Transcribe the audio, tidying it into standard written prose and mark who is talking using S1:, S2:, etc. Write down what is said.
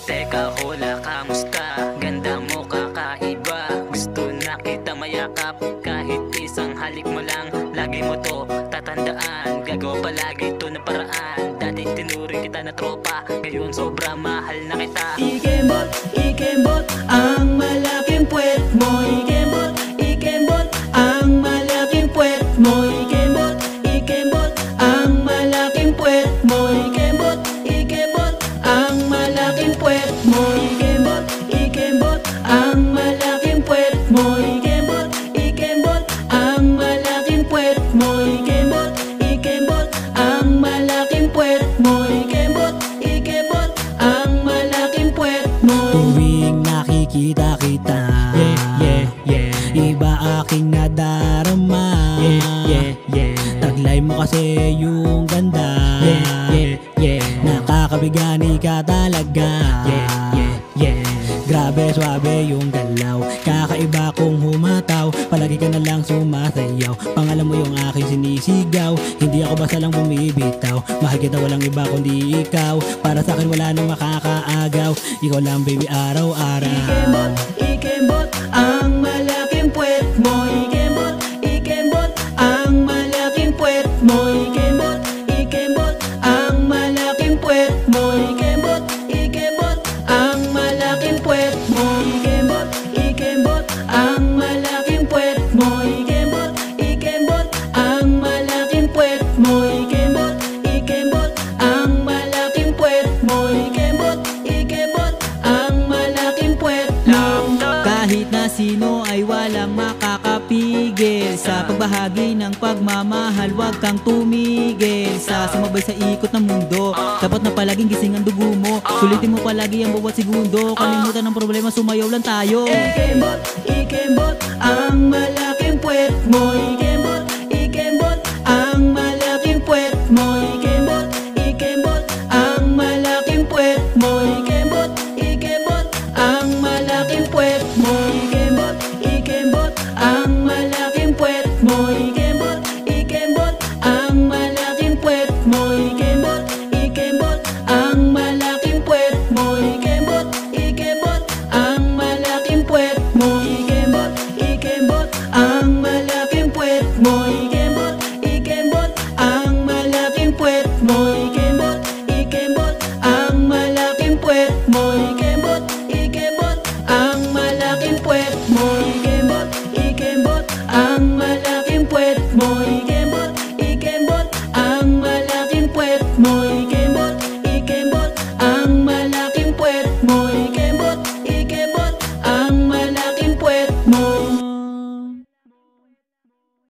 S1: Teka, hola, kamusta? Ganda mo, kakaiba. Gusto na kita mayakap. Kahit isang halik mo lang, lagi mo to tatandaan. Gagawa palagi to na paraan. Dati tinuring kita na tropa, ngayon sobra mahal na kita.
S2: Ikembot, ikembot, ang malaking puwet mo. Ikembot, ikembot, ang malaking puwet mo. Ikembot, ikembot, ang malaking puwet mo. Ikembot, ikembot, ang malaking puwet mo. Ikembot, ikembot, ang malaking puwet mo. Ikembot, ikembot, ang malaking puwet mo. Ikembot, ikembot, ang malaking puwet mo. Ikembot, ikembot, ang malaking puwet mo.
S3: Tuwing nakikita kita, iba aking nadarama. Taglay mo kasi yung ganda, nakakabigani ka talaga. Grabe swabe yung galaw, kakaiba kong humataw. Palagi ka na lang sumasayaw, pangalan mo yung aking sinisigaw. Hindi ako basta lang bumibitaw, mahal kita walang iba kundi ikaw. Para sa akin wala nang makakaagaw, ikaw lang baby araw-araw.
S2: Ikembot, ikembot, ang malaking puwet mo. Ikembot, ikembot, ang malaking puwet mo. Ikembot, ikembot, ang malaking puwet mo. Ikembot, ikembot, ang malaking puwet mo. Ikembot, ikembot, ang malaking puwet mo. Ikembot, ikembot, ang malaking puwet mo. Ikembot, ikembot, ang malaking puwet mo. Ikembot, ikembot, ang malaking puwet mo.
S3: Kahit na sino ay walang makakapigil sa pagbahagi ng pagmamahal, wag kang tumigil sa sumabay sa ikot ng mundo. Dapat na palaging gising ang dugo mo, sulitin mo palagi ang bawat segundo. Kalimutan ng problema, sumayaw lang tayo.
S2: Ikembot, ikembot, ang malaking puwet mo. Ikembot, ikembot, ang malaking puwet mo. Ikembot, ikembot, ang malaking puwet mo. Ikembot, ikembot, ang malaking puwet mo. Ikembot, ikembot, ang malaking puwet mo. Ikembot, ikembot, ang malaking puwet mo. Ikembot, ikembot, ang malaking puwet mo. Ikembot, ikembot, ang malaking puwet mo. Ikembot, ikembot, ang malaking puwet mo. Ikembot, ikembot, ang malaking puwet mo. Ikembot, ikembot, ang malaking puwet mo. Ikembot, ikembot, ang malaking puwet mo.